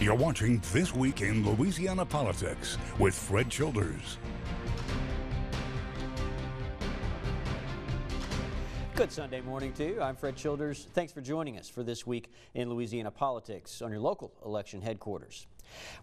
You're watching This Week in Louisiana Politics with Fred Childers. Good Sunday morning to you. I'm Fred Childers. Thanks for joining us for This Week in Louisiana Politics on your local election headquarters.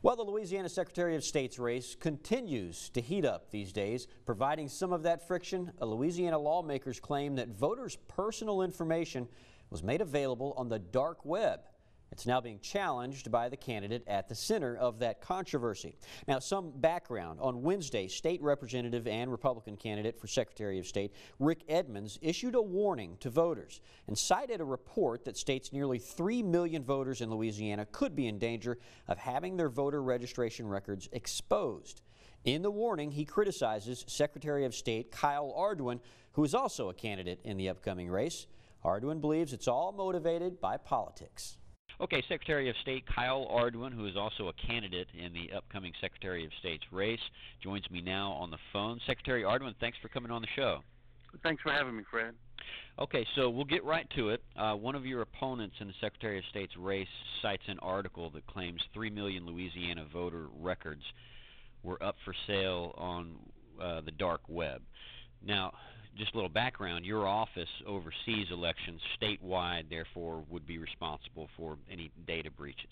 Well, the Louisiana Secretary of State's race continues to heat up these days. Providing some of that friction, Louisiana lawmakers claim that voters' personal information was made available on the dark web. It's now being challenged by the candidate at the center of that controversy. Now, some background. On Wednesday, state representative and Republican candidate for Secretary of State Rick Edmonds issued a warning to voters and cited a report that states nearly 3 million voters in Louisiana could be in danger of having their voter registration records exposed. In the warning, he criticizes Secretary of State Kyle Ardoin, who is also a candidate in the upcoming race. Ardoin believes it's all motivated by politics. Okay, Secretary of State Kyle Ardoin, who is also a candidate in the upcoming Secretary of State's race, joins me now on the phone. Secretary Ardoin, thanks for coming on the show. Thanks for having me, Fred. Okay, so we'll get right to it. One of your opponents in the Secretary of State's race cites an article that claims 3 million Louisiana voter records were up for sale on the dark web. Now, just a little background, your office oversees elections statewide, therefore would be responsible for any data breaches.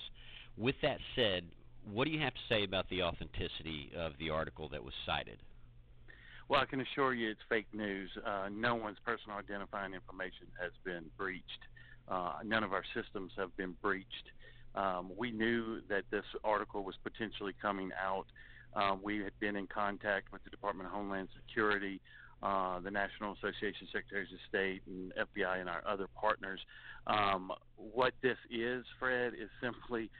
With that said, what do you have to say about the authenticity of the article that was cited? Well, I can assure you it's fake news. No one's personal identifying information has been breached. None of our systems have been breached. We knew that this article was potentially coming out. We had been in contact with the Department of Homeland Security, the National Association of Secretaries of State, and FBI and our other partners. What this is, Fred, is simply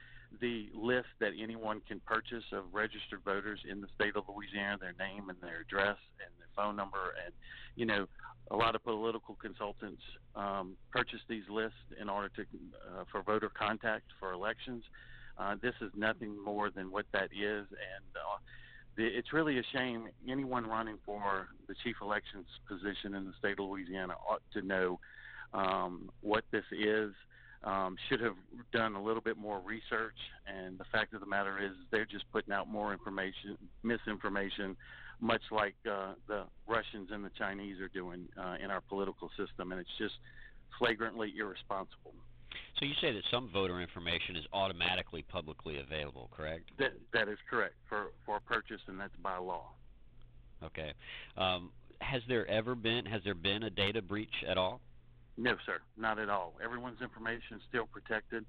the list that anyone can purchase of registered voters in the state of Louisiana, their name and their address and their phone number. And, you know, a lot of political consultants purchase these lists in order to for voter contact for elections. This is nothing more than what that is, and it's really a shame. Anyone running for the chief elections position in the state of Louisiana ought to know what this is, should have done a little bit more research, and the fact of the matter is they're just putting out more information, misinformation, much like the Russians and the Chinese are doing in our political system, and it's just flagrantly irresponsible. So you say that some voter information is automatically publicly available, correct? That is correct for purchase, and that's by law. Okay. Has there been a data breach at all? No, sir, not at all. Everyone's information is still protected.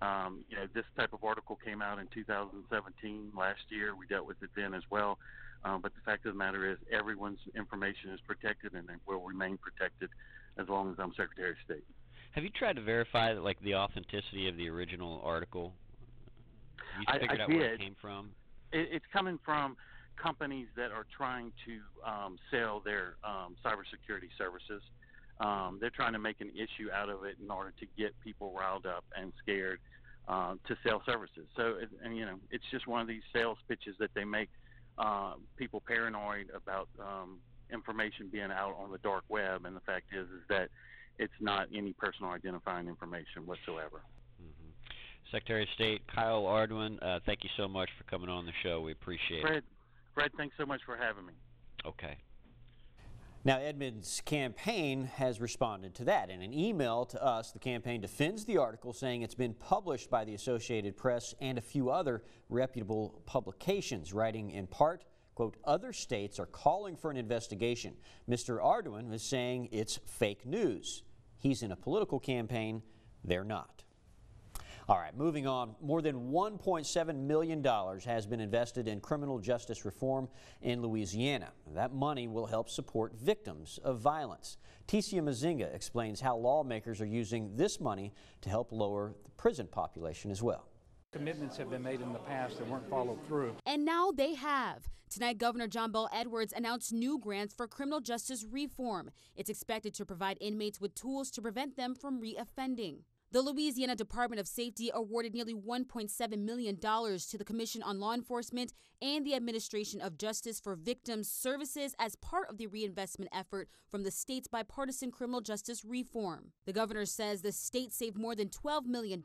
You know, this type of article came out in 2017, last year. We dealt with it then as well. But the fact of the matter is everyone's information is protected, and it will remain protected as long as I'm Secretary of State. Have you tried to verify like the authenticity of the original article? You figured out where it came from? It's coming from companies that are trying to sell their cybersecurity services. They're trying to make an issue out of it in order to get people riled up and scared to sell services. So, and you know, it's just one of these sales pitches that they make people paranoid about information being out on the dark web. And the fact is that it's not any personal identifying information whatsoever. Mm-hmm. Secretary of State Kyle Ardoin, thank you so much for coming on the show. We appreciate it. Fred, thanks so much for having me. Okay. Now, Edmonds' campaign has responded to that. In an email to us, the campaign defends the article, saying it's been published by the Associated Press and a few other reputable publications, writing in part, quote, other states are calling for an investigation. Mr. Ardoin is saying it's fake news. He's in a political campaign. They're not. All right, moving on. More than $1.7 million has been invested in criminal justice reform in Louisiana. That money will help support victims of violence. Ticia Mazinga explains how lawmakers are using this money to help lower the prison population as well. Commitments have been made in the past that weren't followed through. And now they have. Tonight, Governor John Bel Edwards announced new grants for criminal justice reform. It's expected to provide inmates with tools to prevent them from reoffending. The Louisiana Department of Safety awarded nearly $1.7 million to the Commission on Law Enforcement and the Administration of Justice for Victims Services as part of the reinvestment effort from the state's bipartisan criminal justice reform. The governor says the state saved more than $12 million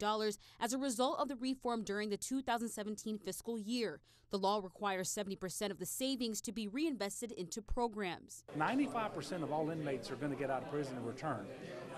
as a result of the reform during the 2017 fiscal year. The law requires 70% of the savings to be reinvested into programs. 95% of all inmates are going to get out of prison and return.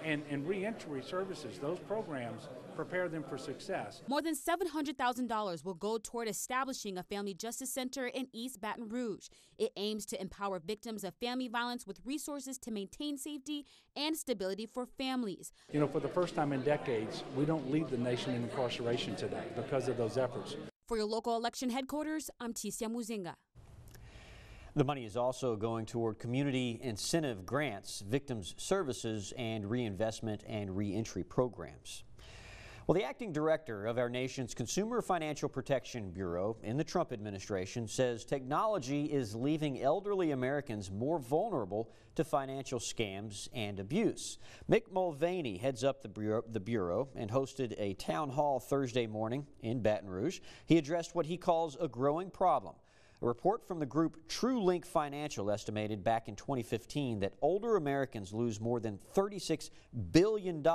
And reentry services, those programs prepare them for success. More than $700,000 will go toward establishing a family justice center in East Baton Rouge. It aims to empower victims of family violence with resources to maintain safety and stability for families. You know, for the first time in decades, we don't lead the nation in incarceration today because of those efforts. For your local election headquarters, I'm Ticia Muzinga. The money is also going toward community incentive grants, victims services, and reinvestment and reentry programs. Well, the acting director of our nation's Consumer Financial Protection Bureau in the Trump administration says technology is leaving elderly Americans more vulnerable to financial scams and abuse. Mick Mulvaney heads up the bureau and hosted a town hall Thursday morning in Baton Rouge. He addressed what he calls a growing problem. A report from the group TrueLink Financial estimated back in 2015 that older Americans lose more than $36 billion,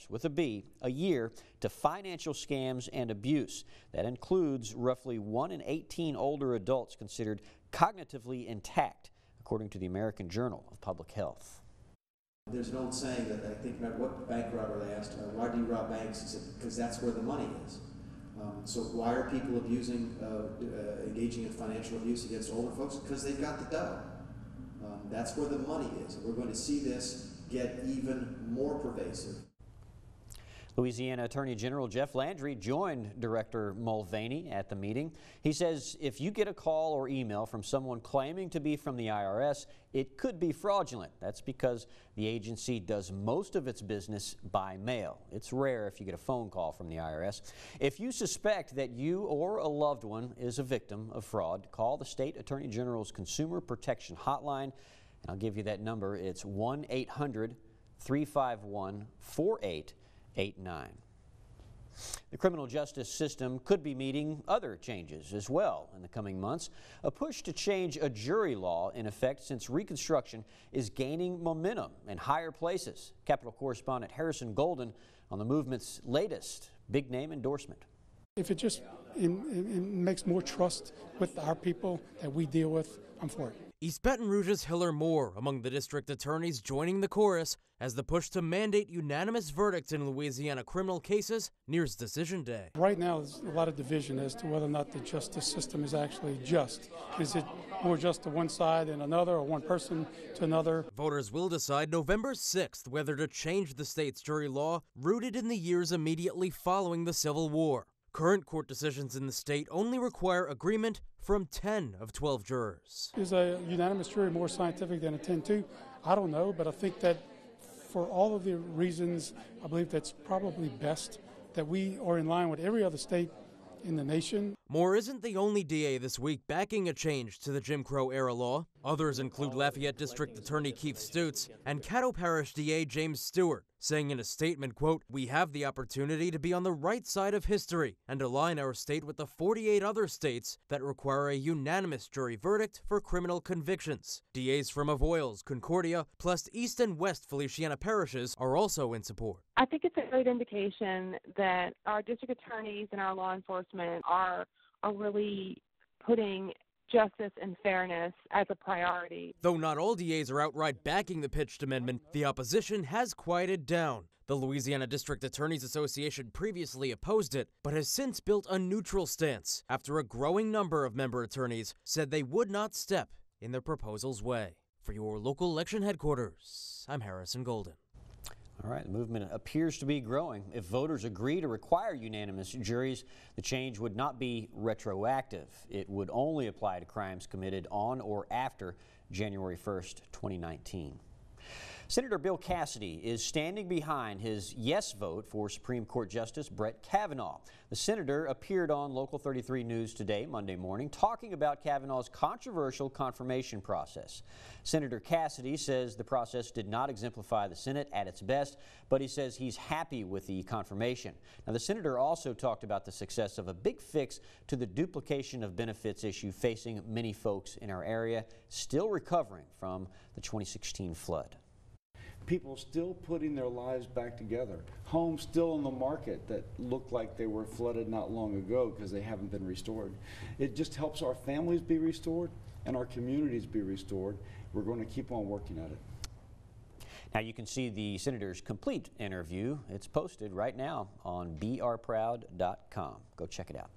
with a B, a year to financial scams and abuse. That includes roughly 1 in 18 older adults considered cognitively intact, according to the American Journal of Public Health. There's an old saying that I think, remember what bank robber they asked, why do you rob banks? He said, because that's where the money is. So why are people engaging in financial abuse against older folks? Because they've got the dough. That's where the money is. And we're going to see this get even more pervasive. Louisiana Attorney General Jeff Landry joined Director Mulvaney at the meeting. He says if you get a call or email from someone claiming to be from the IRS, it could be fraudulent. That's because the agency does most of its business by mail. It's rare if you get a phone call from the IRS. If you suspect that you or a loved one is a victim of fraud, call the State Attorney General's Consumer Protection Hotline, and I'll give you that number. It's 1-800-351-4889. The criminal justice system could be meeting other changes as well in the coming months. A push to change a jury law in effect since Reconstruction is gaining momentum in higher places. Capitol correspondent Harrison Golden on the movement's latest big-name endorsement. If it just it makes more trust with our people that we deal with, I'm for it. East Baton Rouge's Hiller Moore among the district attorneys joining the chorus as the push to mandate unanimous verdicts in Louisiana criminal cases nears decision day. Right now, there's a lot of division as to whether or not the justice system is actually just. Is it more just to one side and another, or one person to another? Voters will decide November 6th whether to change the state's jury law rooted in the years immediately following the Civil War. Current court decisions in the state only require agreement from 10 of 12 jurors. Is a unanimous jury more scientific than a 10-2? I don't know, but I think that for all of the reasons, I believe that's probably best, that we are in line with every other state in the nation. Moore isn't the only DA this week backing a change to the Jim Crow-era law. Others include Lafayette District Attorney Keith Stutz and Caddo Parish DA James Stewart, saying in a statement, quote, "We have the opportunity to be on the right side of history and align our state with the 48 other states that require a unanimous jury verdict for criminal convictions." DAs from Avoyelles, Concordia, plus East and West Feliciana parishes are also in support. I think it's a great indication that our district attorneys and our law enforcement are really putting justice and fairness as a priority. Though not all DAs are outright backing the pitched amendment, the opposition has quieted down. The Louisiana District Attorneys Association previously opposed it, but has since built a neutral stance after a growing number of member attorneys said they would not step in the proposal's way. For your local election headquarters, I'm Harrison Golden. All right, the movement appears to be growing. If voters agree to require unanimous juries, the change would not be retroactive. It would only apply to crimes committed on or after January 1st, 2019. Senator Bill Cassidy is standing behind his yes vote for Supreme Court Justice Brett Kavanaugh. The senator appeared on Local 33 News today, Monday morning, talking about Kavanaugh's controversial confirmation process. Senator Cassidy says the process did not exemplify the Senate at its best, but he says he's happy with the confirmation. Now, the senator also talked about the success of a big fix to the duplication of benefits issue facing many folks in our area still recovering from the 2016 flood. People still putting their lives back together. Homes still on the market that look like they were flooded not long ago because they haven't been restored. It just helps our families be restored and our communities be restored. We're going to keep on working at it. Now you can see the senator's complete interview. It's posted right now on brproud.com. Go check it out.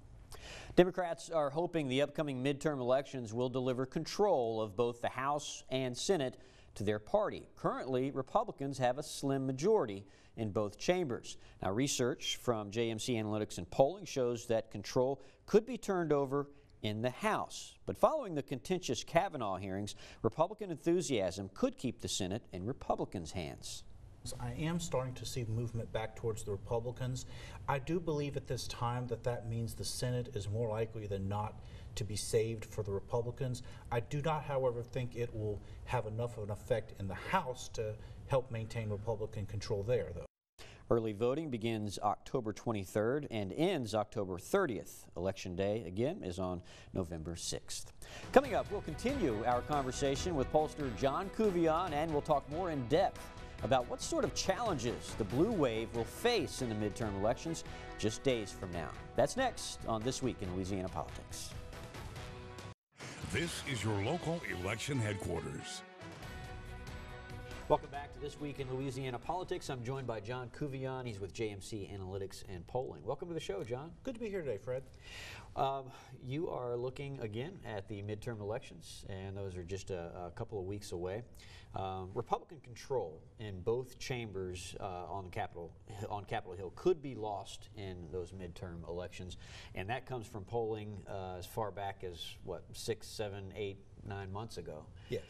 Democrats are hoping the upcoming midterm elections will deliver control of both the House and Senate to their party. Currently, Republicans have a slim majority in both chambers. Now, research from JMC Analytics and polling shows that control could be turned over in the House. But following the contentious Kavanaugh hearings, Republican enthusiasm could keep the Senate in Republicans' hands. I am starting to see movement back towards the Republicans. I do believe at this time that means the Senate is more likely than not to be saved for the Republicans. I do not, however, think it will have enough of an effect in the House to help maintain Republican control there, though. Early voting begins October 23rd and ends October 30th. Election Day, again, is on November 6th. Coming up, we'll continue our conversation with pollster John Kuvion, and we'll talk more in depth about what sort of challenges the blue wave will face in the midterm elections just days from now. That's next on This Week in Louisiana Politics. This is your local election headquarters. Welcome back to This Week in Louisiana Politics. I'm joined by John Kuvion. He's with JMC Analytics and Polling. Welcome to the show, John. Good to be here today, Fred. You are looking again at the midterm elections, and those are just a couple of weeks away. Republican control in both chambers on Capitol Hill could be lost in those midterm elections, and that comes from polling as far back as, what, 6, 7, 8, 9 months ago? Yes.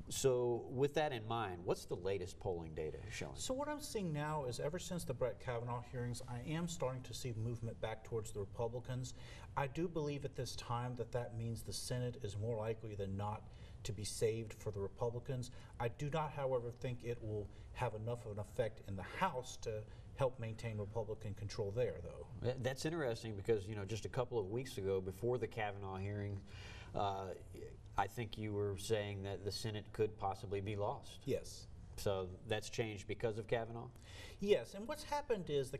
So with that in mind, what's the latest polling data showing? So what I'm seeing now is ever since the Brett Kavanaugh hearings, I am starting to see movement back towards the Republicans. I do believe at this time that means the Senate is more likely than not to be saved for the Republicans. I do not, however, think it will have enough of an effect in the House to help maintain Republican control there, though. That's interesting because, you know, just a couple of weeks ago, before the Kavanaugh hearing, I think you were saying that the Senate could possibly be lost. Yes. So that's changed because of Kavanaugh? Yes, and what's happened is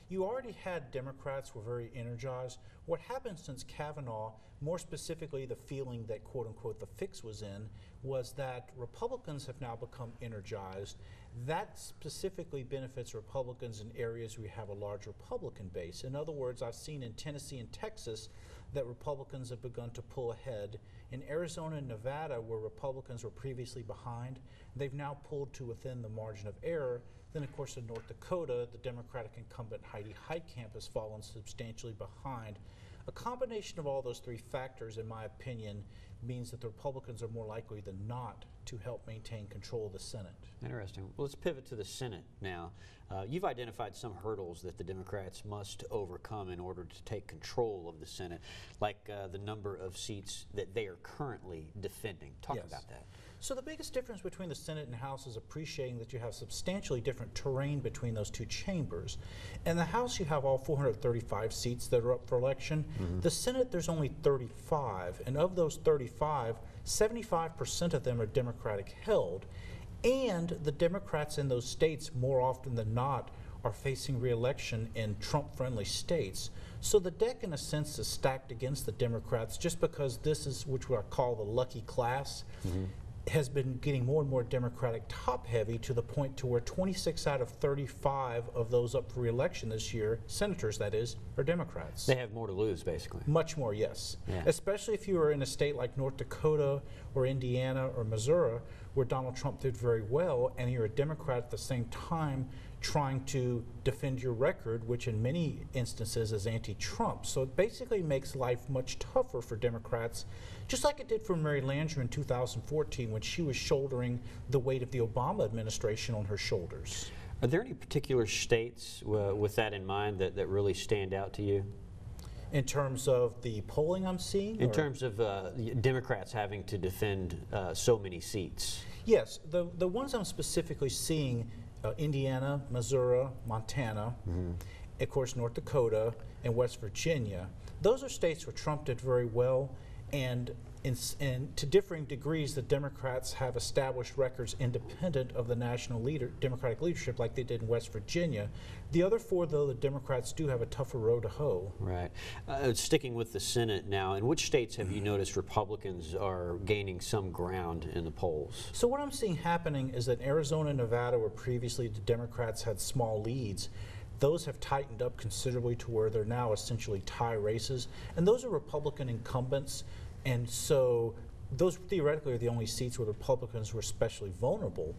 you already had Democrats were very energized. What happened since Kavanaugh, more specifically the feeling that quote-unquote the fix was in, was that Republicans have now become energized. That specifically benefits Republicans in areas where we have a large Republican base. In other words, I've seen in Tennessee and Texas that Republicans have begun to pull ahead. In Arizona and Nevada, where Republicans were previously behind, they've now pulled to within the margin of error. Then, of course, in North Dakota, the Democratic incumbent Heidi Heitkamp has fallen substantially behind. A combination of all those three factors, in my opinion, means that the Republicans are more likely than not to help maintain control of the Senate. Interesting. Well, let's pivot to the Senate now. You've identified some hurdles that the Democrats must overcome in order to take control of the Senate, like the number of seats that they are currently defending. Talk about that. So the biggest difference between the Senate and House is appreciating that you have substantially different terrain between those two chambers. In the House, you have all 435 seats that are up for election. The Senate, there's only 35, and of those 35, 75% of them are Democratic held. And the Democrats in those states, more often than not, are facing re-election in Trump-friendly states. So the deck, in a sense, is stacked against the Democrats just because this is, which I call the lucky class, has been getting more and more Democratic top-heavy to the point to where 26 out of 35 of those up for re-election this year, senators that is, are Democrats. They have more to lose, basically. Much more, yes. Yeah. Especially if you are in a state like North Dakota or Indiana or Missouri, where Donald Trump did very well, and you're a Democrat at the same time trying to defend your record, which in many instances is anti-Trump. So it basically makes life much tougher for Democrats, just like it did for Mary Landrieu in 2014 when she was shouldering the weight of the Obama administration on her shoulders. Are there any particular states with that in mind that really stand out to you? In terms of the polling I'm seeing? In terms of Democrats having to defend so many seats? Yes, the ones I'm specifically seeing, Indiana, Missouri, Montana, of course North Dakota, and West Virginia. Those are states where Trump did very well, and to differing degrees, the Democrats have established records independent of the national Democratic leadership like they did in West Virginia. The other four, though, the Democrats do have a tougher road to hoe. Right. Sticking with the Senate now, in which states have you noticed Republicans are gaining some ground in the polls? So what I'm seeing happening is that Arizona and Nevada, where previously the Democrats had small leads, those have tightened up considerably to where they're now essentially tie races, and those are Republican incumbents. And so those theoretically are the only seats where the Republicans were especially vulnerable.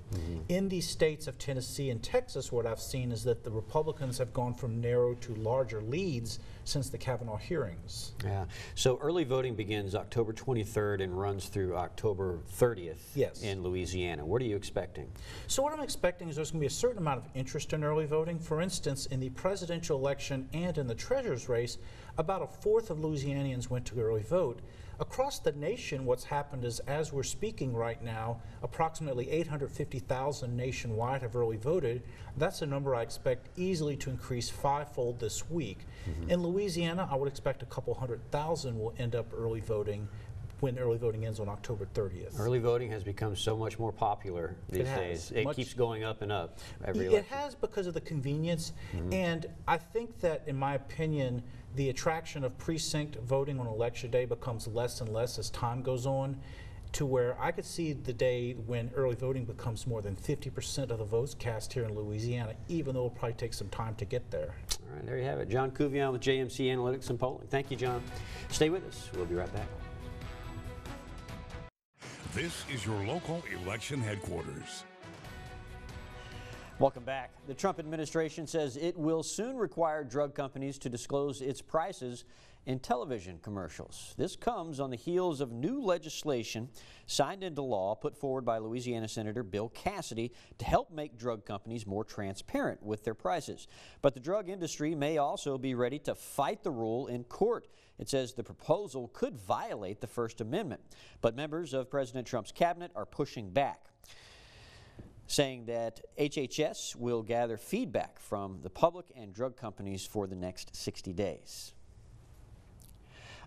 In these states of Tennessee and Texas, what I've seen is that the Republicans have gone from narrow to larger leads since the Kavanaugh hearings. Yeah. So early voting begins October 23rd and runs through October 30th in Louisiana. What are you expecting? So what I'm expecting is there's going to be a certain amount of interest in early voting. For instance, in the presidential election and in the treasurer's race, about a fourth of Louisianians went to early vote. Across the nation, what's happened is, as we're speaking right now, approximately 850,000 nationwide have early voted. That's a number I expect easily to increase fivefold this week. In Louisiana, I would expect a couple 100,000 will end up early voting when early voting ends on October 30th. Early voting has become so much more popular these days. It keeps going up and up every election. It has, because of the convenience, and I think that, in my opinion, the attraction of precinct voting on election day becomes less and less as time goes on, to where I could see the day when early voting becomes more than 50% of the votes cast here in Louisiana, even though it'll probably take some time to get there. All right, there you have it. John Couvion with JMC Analytics and Polling. Thank you, John. Stay with us. We'll be right back. This is your local election headquarters. Welcome back. The Trump administration says it will soon require drug companies to disclose its prices in television commercials. This comes on the heels of new legislation signed into law put forward by Louisiana Senator Bill Cassidy to help make drug companies more transparent with their prices. But the drug industry may also be ready to fight the rule in court. It says the proposal could violate the First Amendment, but members of President Trump's cabinet are pushing back, saying that HHS will gather feedback from the public and drug companies for the next 60 days.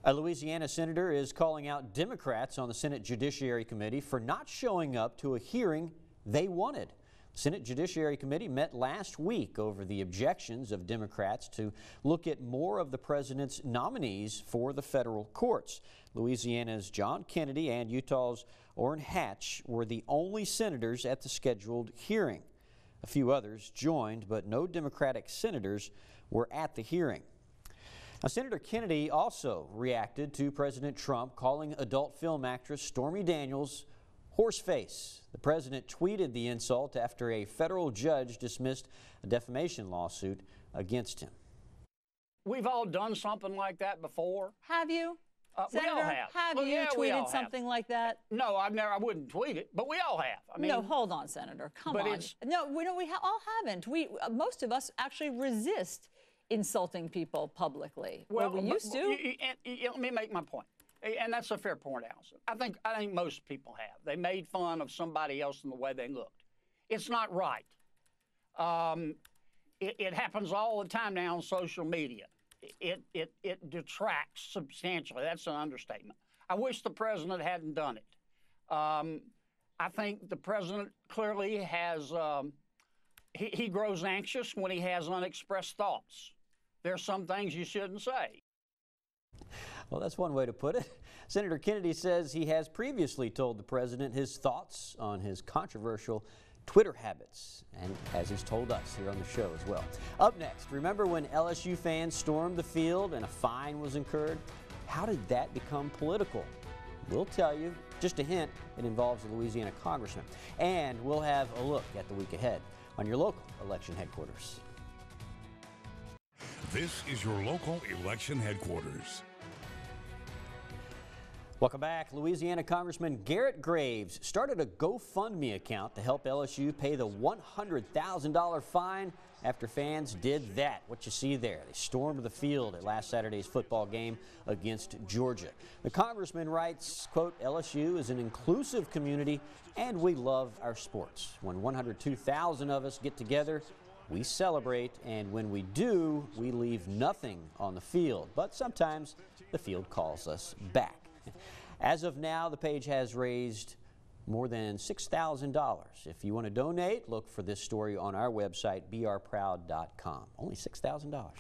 A Louisiana senator is calling out Democrats on the Senate Judiciary Committee for not showing up to a hearing they wanted. The Senate Judiciary Committee met last week over the objections of Democrats to look at more of the president's nominees for the federal courts. Louisiana's John Kennedy and Utah's Orrin Hatch were the only senators at the scheduled hearing. A few others joined, but no Democratic senators were at the hearing. Now, Senator Kennedy also reacted to President Trump calling adult film actress Stormy Daniels horseface. The president tweeted the insult after a federal judge dismissed a defamation lawsuit against him. We've all done something like that before. Have you? We all have. Have you tweeted something like that? No, I've never. I wouldn't tweet it, but we all have. I mean, no, hold on, Senator. Come on. No, we all haven't. Most of us actually resist insulting people publicly. Well, we used to. Let me make my point, and that's a fair point, Allison. I think most people have. They made fun of somebody else in the way they looked. It's not right. It happens all the time now on social media. It detracts substantially. That's an understatement. I wish the president hadn't done it. I think the president clearly has, he grows anxious when he has unexpressed thoughts. There's some things you shouldn't say. Well, that's one way to put it. Senator Kennedy says he has previously told the president his thoughts on his controversial Twitter habits, and as he's told us here on the show as well. Up next, remember when LSU fans stormed the field and a fine was incurred? How did that become political? We'll tell you. Just a hint, it involves a Louisiana congressman. And we'll have a look at the week ahead. on your local election headquarters. This is your local election headquarters. Welcome back. Louisiana Congressman Garrett Graves started a GoFundMe account to help LSU pay the $100,000 fine after fans did that. What you see there, they stormed the field at last Saturday's football game against Georgia. The congressman writes, quote, LSU is an inclusive community and we love our sports. When 102,000 of us get together, we celebrate, and when we do, we leave nothing on the field. But sometimes the field calls us back. As of now, the page has raised more than $6,000. If you want to donate, look for this story on our website, brproud.com. Only $6,000.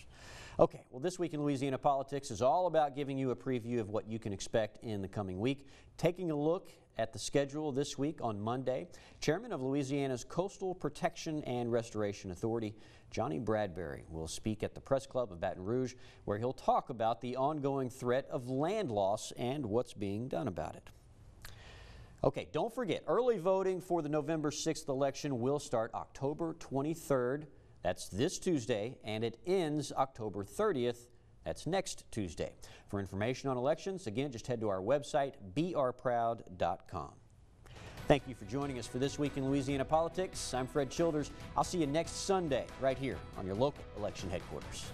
Okay, well, This Week in Louisiana Politics is all about giving you a preview of what you can expect in the coming week. Taking a look at the schedule this week on Monday, Chairman of Louisiana's Coastal Protection and Restoration Authority, Johnny Bradbury, will speak at the Press Club of Baton Rouge, where he'll talk about the ongoing threat of land loss and what's being done about it. Okay, don't forget, early voting for the November 6th election will start October 23rd. That's this Tuesday, and it ends October 30th. That's next Tuesday. For information on elections, again, just head to our website, brproud.com. Thank you for joining us for This Week in Louisiana Politics. I'm Fred Childers. I'll see you next Sunday right here on your local election headquarters.